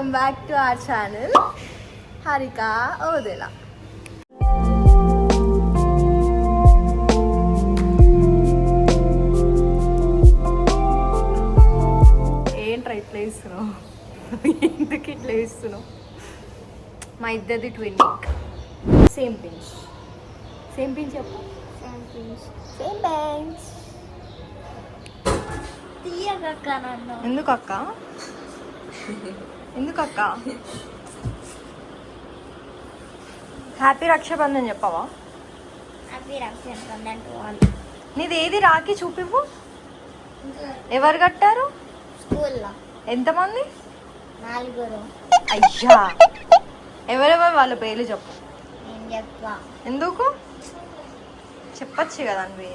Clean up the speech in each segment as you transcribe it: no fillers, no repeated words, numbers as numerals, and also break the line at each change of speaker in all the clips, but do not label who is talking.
Welcome back to our channel Harika Odela. ఏంట్రా ఇట్లా ఇస్తున్నావు, ఎందుకు ఇట్లా ఇస్తున్నావు? మా ఇద్దరిది twinning, same pinch. Same pinch చెప్పు. Same pinch, same pinch. ఎందుకు అక్క, ఎందుకు అక్క? హ్యాపీ రక్షాబంధన్ చెప్పవా?
Happy Rakshabandhan to all.
నీది ఏది రాఖీ చూపివ్వు. ఎవరు కట్టారు
స్కూల్లో?
ఎంతమంది?
4.
అయ్యా, ఎవరెవరు వాళ్ళ పేర్లు చెప్పు.
నేను చెప్పా.
ఎందుకు చెప్పచ్చు కదా Anvi.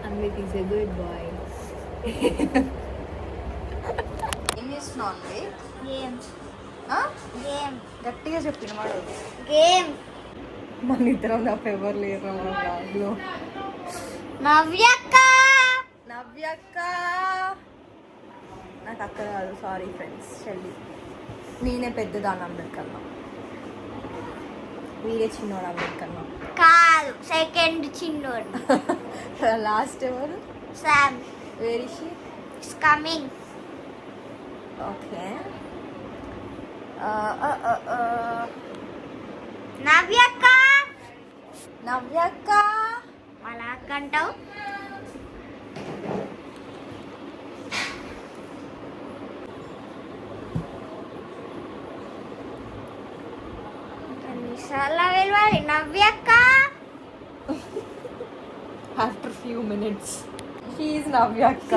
Anvit is a good boy. ఏం చేస్తున్నావు అన్వి?
గేమ్. గేమ్
గట్టిగా చెప్పిన వాడు.
గేమ్.
మన ఇద్దరం తప్ప ఎవరు లేరు మన బ్లాగ్లో.
నవ్యక్క.
నవ్యక్క నాకు అక్క కాదు, సారీ ఫ్రెండ్స్, చెల్లి. నేనే పెద్దదాన్ని అందరికన్నా, వీడే చిన్నోడు అందరికన్నా.
కాదు, సెకండ్ చిన్నోడు.
లాస్ట్ ఎవరు?
Sam.
Where is she?
It's coming.
Okay.
నవ్యక్క.
నవ్యక్క
అలా అంటావు. ఎన్నిసార్లు వెళ్ళాలి నవ్యక్క?
After few minutes she is నవ్యక్క.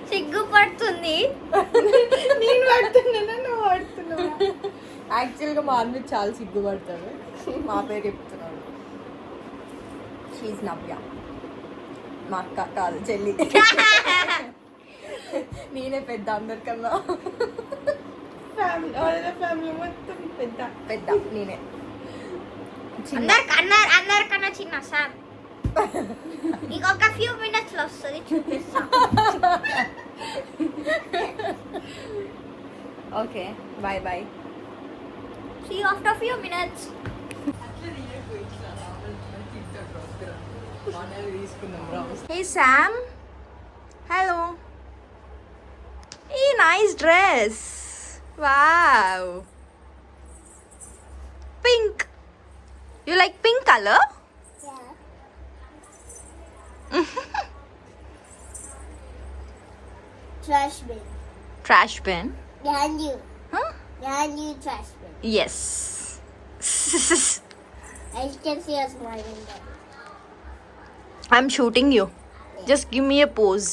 సిగ్గుపడుతుంది.
నేను పడుతున్నానా, నువ్వు పడుతున్నావా? యాక్చువల్గా మా అన్వి చాలా సిగ్గుపడతాడు, మా పేరు చెప్తున్నాడు. షీ ఈజ్ నవ్య, మా అక్క కాదు, చెల్లి. నేనే పెద్ద అందరికన్నా. ఫ్యామిలీ మొత్తం పెద్ద పెద్ద నేనే.
అందరికన్నా చిన్న సార్. ఇంకొక ఫ్యూ మినిట్స్ లో వస్తుంది, చూపిస్తా.
Okay, bye bye.
See you after few minutes.
Hey Sam. Hello. Hey, nice dress. Wow. Pink. You like pink color?
Yeah. Trash bin.
Trash bin.
Behind you.
Huh?
Behind you, trash bin.
Yes.
I can see a small window.
I'm shooting you. Just give me a pose.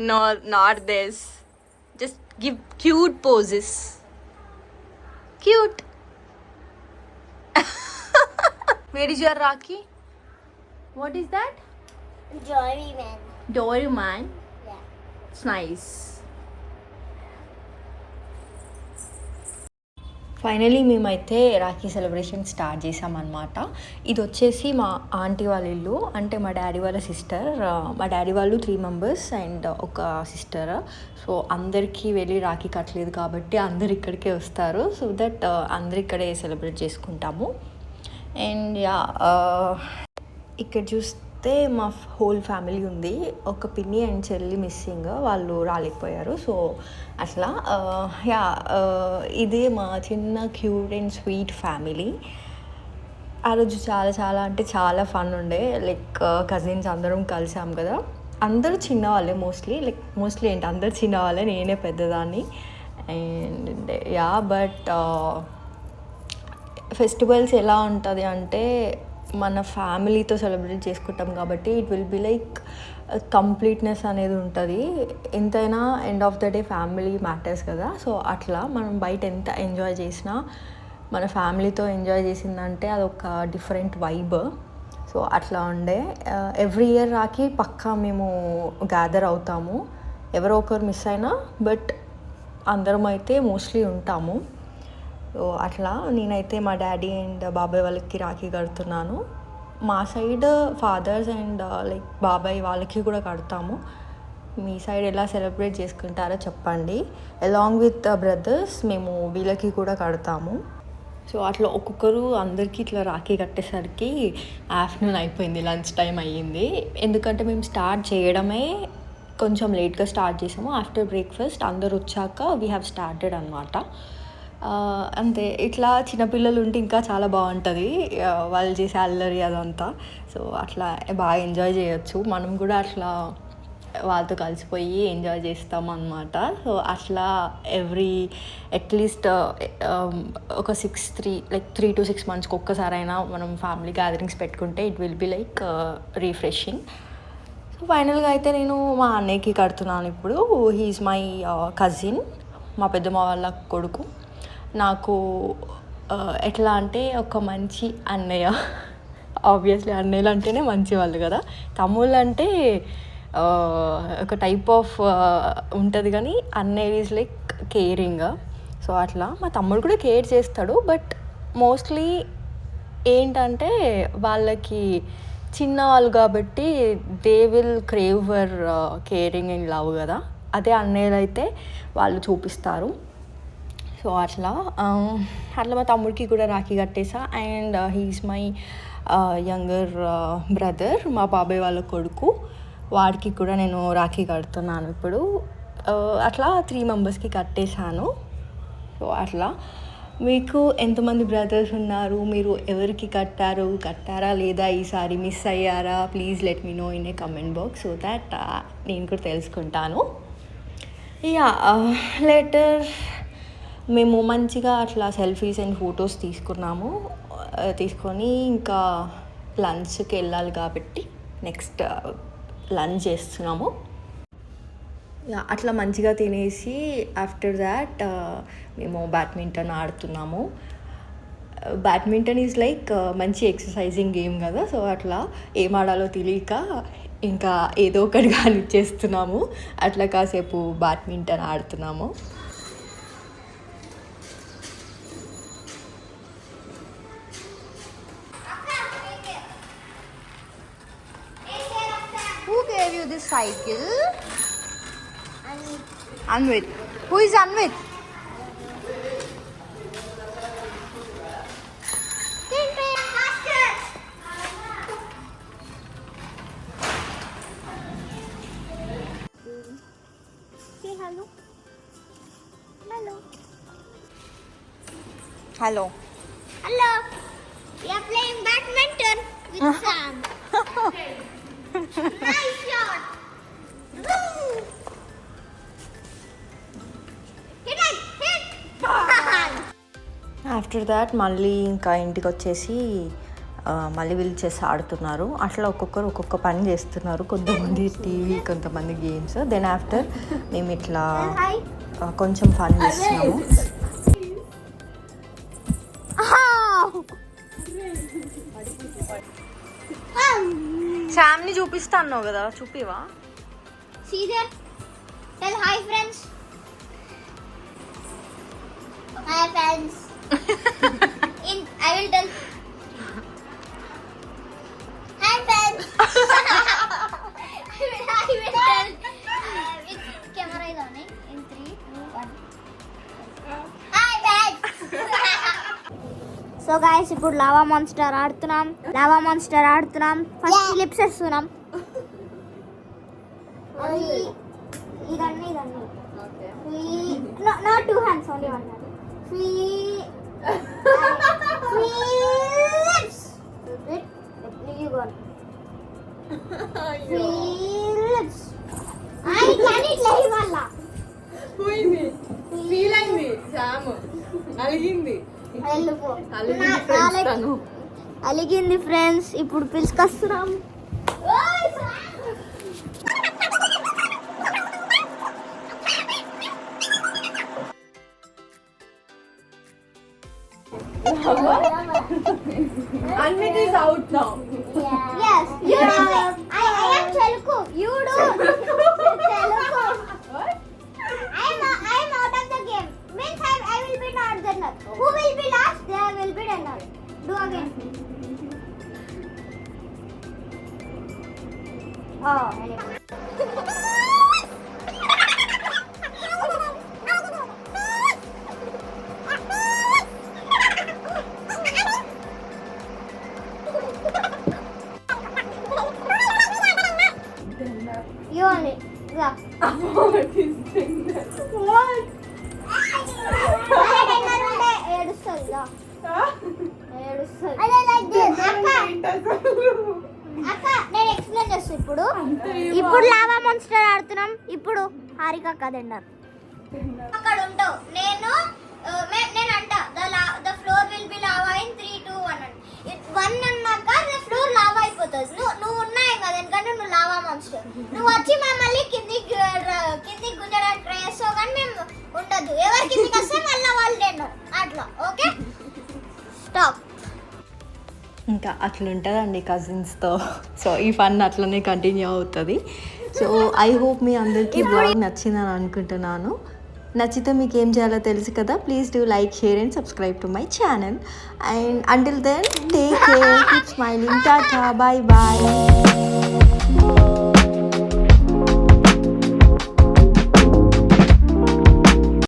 No, not this. Just give cute poses. Cute. Where is your Rakhi? What is that?
Jory man.
Doraemon.
Yeah.
It's nice. Finally మేమైతే Rakhi celebration start చేసామన్నమాట. ఇది వచ్చేసి మా aunty వాళ్ళ ఇల్లు, అంటే మా daddy వాళ్ళ సిస్టర్. మా డాడీ వాళ్ళు 3 మెంబర్స్ అండ్ ఒక సిస్టర్. సో అందరికీ వెళ్ళి రాఖీ కట్టలేదు కాబట్టి అందరు ఇక్కడికే వస్తారు. సో దట్ అందరు ఇక్కడే సెలబ్రేట్ చేసుకుంటాము. అండ్ యా, ఇక్కడ చూస్తే మా హోల్ ఫ్యామిలీ ఉంది. ఒక పిన్ని అండ్ చెల్లి మిస్సింగ్, వాళ్ళు రాలేకపోయారు. సో అట్లా యా, ఇదే మా చిన్న క్యూట్ అండ్ స్వీట్ ఫ్యామిలీ. ఆ రోజు చాలా చాలా అంటే చాలా ఫన్ ఉండే. లైక్ కజిన్స్ అందరం కలిసాం కదా. అందరూ చిన్నవాళ్ళే మోస్ట్లీ ఏంటి, అందరు చిన్నవాళ్ళే, నేనే పెద్దదాన్ని. అండ్ యా, బట్ ఫెస్టివల్స్ ఎలా ఉంటుంది అంటే మన ఫ్యామిలీతో సెలబ్రేట్ చేసుకుంటాం కాబట్టి it will be like completeness అనేది ఉంటుంది. ఎంతైనా end of the day family matters కదా. సో అట్లా మనం బయట ఎంత ఎంజాయ్ చేసినా మన ఫ్యామిలీతో ఎంజాయ్ చేసిందంటే అదొక డిఫరెంట్ వైబ్. సో అట్లా ఉండే. ఎవ్రీ ఇయర్ రాకి పక్కా మేము గ్యాదర్ అవుతాము. ఎవరో ఒకరు మిస్ అయినా బట్ అందరం అయితే మోస్ట్లీ ఉంటాము. సో అట్లా నేనైతే మా డాడీ అండ్ బాబాయ్ వాళ్ళకి రాఖీ కడుతున్నాను. మా సైడ్ ఫాదర్స్ అండ్ లైక్ బాబాయ్ వాళ్ళకి కూడా కడతాము. మీ సైడ్ ఎలా సెలబ్రేట్ చేసుకుంటారో చెప్పండి. అలాంగ్ విత్ బ్రదర్స్ మేము వీళ్ళకి కూడా కడతాము. సో అట్లా ఒక్కొక్కరు అందరికీ ఇట్లా రాఖీ కట్టేసరికి ఆఫ్టర్నూన్ అయిపోయింది, లంచ్ టైం అయ్యింది. ఎందుకంటే మేము స్టార్ట్ చేయడమే కొంచెం లేట్గా స్టార్ట్ చేసాము. ఆఫ్టర్ బ్రేక్ఫాస్ట్ అందరు వచ్చాక వీ హ్యావ్ స్టార్టెడ్ అనమాట. అంతే. ఇట్లా చిన్నపిల్లలు ఉంటే ఇంకా చాలా బాగుంటుంది, వాళ్ళు చేసే అల్లరి అదంతా. సో అట్లా బాగా ఎంజాయ్ చేయొచ్చు. మనం కూడా అట్లా వాళ్ళతో కలిసిపోయి ఎంజాయ్ చేస్తాం అన్నమాట. సో అట్లా అట్లీస్ట్ ఒక 3 to 6 monthsకి ఒక్కసారైనా మనం ఫ్యామిలీ గ్యాదరింగ్స్ పెట్టుకుంటే it will be like refreshing. So ఫైనల్గా అయితే నేను మా అన్నయ్యకి కడుతున్నాను ఇప్పుడు. హీఈస్ మై కజిన్, మా పెద్దమ్మ వాళ్ళ కొడుకు. నాకు ఎట్లా అంటే ఒక మంచి అన్నయ్య. ఆబ్వియస్లీ అన్నయ్యలు అంటేనే మంచి వాళ్ళు కదా. తమ్ముళ్ళు అంటే ఒక టైప్ ఆఫ్ ఉంటుంది, కానీ అన్నయ్య ఈజ్ లైక్ కేరింగ్. సో అట్లా మా తమ్ముడు కూడా కేర్ చేస్తాడు, బట్ మోస్ట్లీ ఏంటంటే వాళ్ళకి చిన్నవాళ్ళు కాబట్టి they will crave for caring and love కదా. అదే అన్నయ్యలు అయితే వాళ్ళు చూపిస్తారు. సో అట్లా మా తమ్ముడికి కూడా రాఖీ కట్టేసా. And he's my younger brother, మా బాబాయ్ వాళ్ళ కొడుకు. వాడికి కూడా నేను రాఖీ కడుతున్నాను ఇప్పుడు. అట్లా 3 మెంబర్స్కి కట్టేశాను. సో అట్లా మీకు ఎంతమంది బ్రదర్స్ ఉన్నారు, మీరు ఎవరికి కట్టారా లేదా, ఈసారి మిస్ అయ్యారా, please let me know in a comment box so that నేను కూడా తెలుసుకుంటాను. యా లేటర్ మేము మంచిగా అట్లా సెల్ఫీస్ అండ్ ఫొటోస్ తీసుకొని ఇంకా లంచ్కి వెళ్ళాలి కాబట్టి నెక్స్ట్ లంచ్ చేస్తున్నాము. అట్లా మంచిగా తినేసి ఆఫ్టర్ దాట్ మేము బ్యాడ్మింటన్ ఆడుతున్నాము. బ్యాడ్మింటన్ ఈజ్ లైక్ మంచి ఎక్సర్సైజింగ్ గేమ్ కదా. సో అట్లా ఏం ఆడాలో తెలియక ఇంకా ఏదో ఒకటి కానీ చేస్తున్నాము. అట్లా కాసేపు badminton ఆడుతున్నాము. Who gave you this cycle? Anvit. Who is Anvit?
Say hello. Hello.
Hello.
Hello. We are playing badminton with Sam. Nice shot. Hit it. Hit.
After that మళ్ళీ ఇంకా ఇంటికి వచ్చేసి మళ్ళీ వీళ్ళు చెస్ ఆడుతున్నారు. అట్లా ఒక్కొక్కరు ఒక్కొక్క పని చేస్తున్నారు. కొంతమంది టీవీ, కొంతమంది గేమ్స్. దెన్ ఆఫ్టర్ మేము ఇట్లా కొంచెం ఫన్ చేస్తున్నాము. శామ్ని చూపిస్తాను కదా, చూపివా?
See there? Tell hi friends. Hi friends. I will tell. Hi friends. I will tell. It's camera is on. In 3, 2, 1. Hi friends. So guys ఇప్పుడు లావా మాన్స్టర్ ఆడుతున్నాం. First lips వేస్తున్నాం. ఇదన్నీ no 2 hands, only 1 hand. Lips. Wait, you go. Lips. I can't lay wala.
పోయింది feel అయింది సాము అలిగింది
అలిగింది friends. ఇప్పుడు పిలుచుకొస్తున్నాం.
Anvit is out now.
Yes, you do it. I am Telugu. You do Telugu. again. Oh, you only. Yeah.
What is dinner? What?
ఏడుస్తుంది
Huh?
ఏడుస్తుంది అదే like this అక్క
ఏంటి అసలు?
అక్క నేను ఎక్స్ప్లెయిన్ చేస్తా ఇప్పుడు
ఏమో.
ఇప్పుడు లావా మాన్స్టర్ ఆడుతున్నాం ఇప్పుడు హారిక కదెండర్ అక్కడ ఉంటావు నేను నేను అంట the floor will be lava in 3 2 1 1 అన్నాక ద ఫ్లోర్ లావా అయిపోతుంది నువ్వు ఉన్నాయి కదా ఎందుకంటే నువ్వు లావా మాన్స్టర్ నువ్వు వచ్చి మమ్మల్ని కిందికి గుంజడానికి ట్రై చేస్తావు కానీ మేము ఉండదు ఎవరు కిందికి వస్తే మళ్ళీ వాళ్ళు డెండర్ అట్లా ఓకే స్టాప్
ఇంకా అట్లుంటుందండి కజిన్స్తో. సో ఈ ఫన్ అట్లనే కంటిన్యూ అవుతుంది. సో ఐ హోప్ మీ అందరికీ బ్లాగ్ నచ్చిందని అనుకుంటున్నాను. నచ్చితే మీకు ఏం చేయాలో తెలుసు కదా. Please do like, share and subscribe to my channel. And until then take care, keep smiling, tata, bye bye.